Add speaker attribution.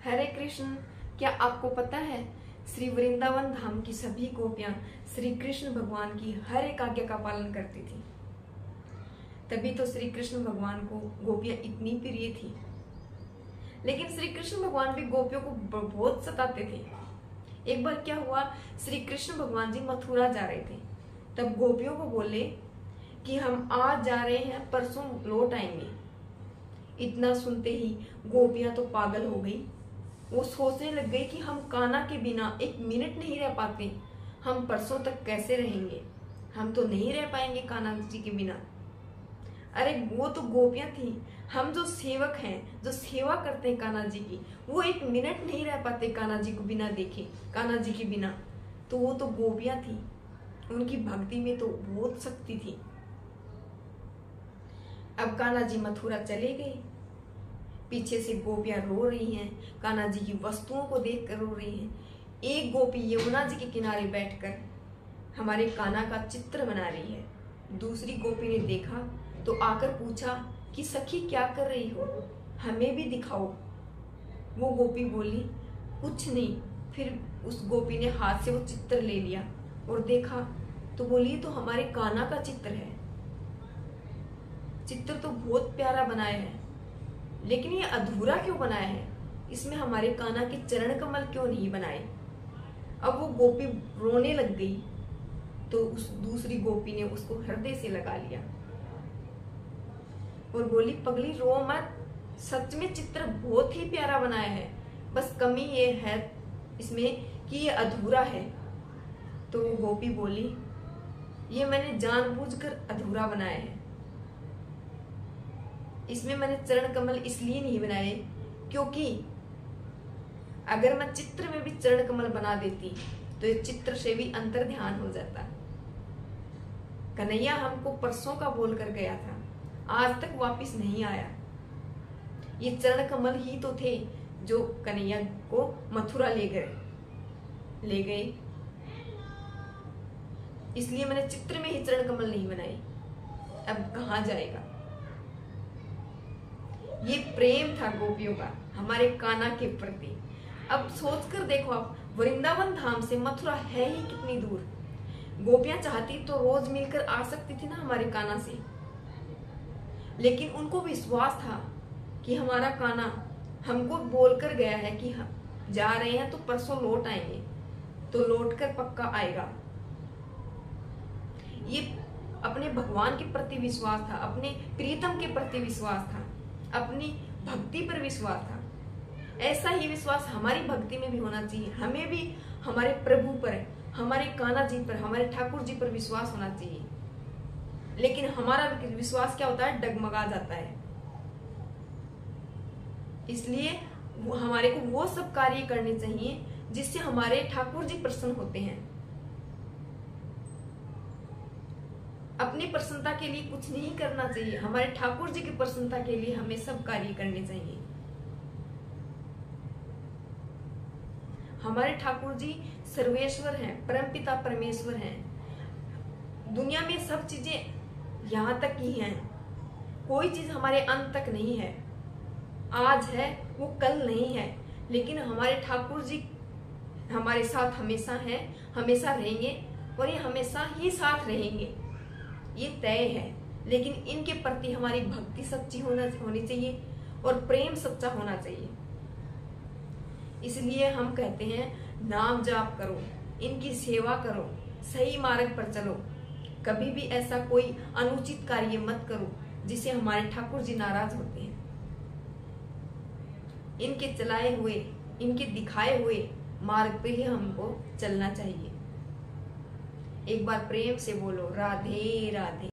Speaker 1: हरे कृष्ण। क्या आपको पता है श्री वृंदावन धाम की सभी गोपियां श्री कृष्ण भगवान की हर एक आज्ञा का पालन करती थी। तभी तो श्री कृष्ण भगवान को गोपियां इतनी प्रिय थी। लेकिन श्री कृष्ण भगवान भी गोपियों को बहुत सताते थे। एक बार क्या हुआ, श्री कृष्ण भगवान जी मथुरा जा रहे थे। तब गोपियों को बोले कि हम आज जा रहे हैं, परसों लौट आएंगे। इतना सुनते ही गोपियां तो पागल हो गई। वो सोचने लग गई कि हम कान्हा के बिना एक मिनट नहीं रह पाते, हम परसों तक कैसे रहेंगे, हम तो नहीं रह पाएंगे कान्हा जी के बिना। अरे वो तो गोपियां थी, हम जो सेवक हैं, जो सेवा करते हैं कान्हा जी की, वो एक मिनट नहीं रह पाते कान्हा जी को बिना देखे, कान्हा जी के बिना। तो वो तो गोपियां थी, उनकी भक्ति में तो बहुत शक्ति थी। अब कान्हा जी मथुरा चले गए। पीछे से गोपियां रो रही हैं, कान्हा जी की वस्तुओं को देखकर रो रही हैं। एक गोपी यमुना जी के किनारे बैठकर हमारे कान्हा का चित्र बना रही है। दूसरी गोपी ने देखा तो आकर पूछा कि सखी क्या कर रही हो, हमें भी दिखाओ। वो गोपी बोली कुछ नहीं। फिर उस गोपी ने हाथ से वो चित्र ले लिया और देखा तो बोली तो हमारे कान्हा का चित्र है। चित्र तो बहुत प्यारा बनाया है, लेकिन ये अधूरा क्यों बनाया है, इसमें हमारे कान्हा के चरण कमल क्यों नहीं बनाए। अब वो गोपी रोने लग गई तो उस दूसरी गोपी ने उसको हृदय से लगा लिया और बोली पगली रो मत, सच में चित्र बहुत ही प्यारा बनाया है, बस कमी ये है इसमें कि ये अधूरा है। तो वो गोपी बोली ये मैंने जानबूझकर अधूरा बनाया है, इसमें मैंने चरण कमल इसलिए नहीं बनाए क्योंकि अगर मैं चित्र में भी चरण कमल बना देती तो ये चित्र से भी अंतर ध्यान हो जाता। कन्हैया हमको परसों का बोल कर गया था, आज तक वापस नहीं आया। ये चरण कमल ही तो थे जो कन्हैया को मथुरा ले गए, इसलिए मैंने चित्र में ही चरण कमल नहीं बनाए। अब कहां जाएगा। ये प्रेम था गोपियों का हमारे कान्हा के प्रति। अब सोचकर देखो आप, वृंदावन धाम से मथुरा है ही कितनी दूर। गोपियां चाहती तो रोज मिलकर आ सकती थी ना हमारे कान्हा से, लेकिन उनको विश्वास था कि हमारा कान्हा हमको बोलकर गया है कि हम जा रहे हैं तो परसों लौट आएंगे, तो लौटकर पक्का आएगा। ये अपने भगवान के प्रति विश्वास था, अपने प्रीतम के प्रति विश्वास था, अपनी भक्ति पर विश्वास था। ऐसा ही विश्वास हमारी भक्ति में भी होना चाहिए। हमें भी हमारे प्रभु पर, हमारे कान्हा जी पर, हमारे ठाकुर जी पर विश्वास होना चाहिए। लेकिन हमारा विश्वास क्या होता है, डगमगा जाता है। इसलिए हमारे को वो सब कार्य करने चाहिए जिससे हमारे ठाकुर जी प्रसन्न होते हैं। अपनी प्रसन्नता के लिए कुछ नहीं करना चाहिए, हमारे ठाकुर जी की प्रसन्नता के लिए हमें सब कार्य करने चाहिए। हमारे ठाकुर जी सर्वेश्वर हैं, परमपिता परमेश्वर हैं। दुनिया में सब चीजें यहाँ तक ही हैं, कोई चीज हमारे अंत तक नहीं है। आज है वो कल नहीं है, लेकिन हमारे ठाकुर जी हमारे साथ हमेशा हैं, हमेशा रहेंगे और ये हमेशा ही साथ रहेंगे, ये तय है। लेकिन इनके प्रति हमारी भक्ति सच्ची होनी चाहिए और प्रेम सच्चा होना चाहिए। इसलिए हम कहते हैं नाम जाप करो, इनकी सेवा करो, सही मार्ग पर चलो। कभी भी ऐसा कोई अनुचित कार्य मत करो जिससे हमारे ठाकुर जी नाराज होते हैं। इनके चलाए हुए, इनके दिखाए हुए मार्ग पे ही हमको चलना चाहिए। एक बार प्रेम से बोलो राधे राधे।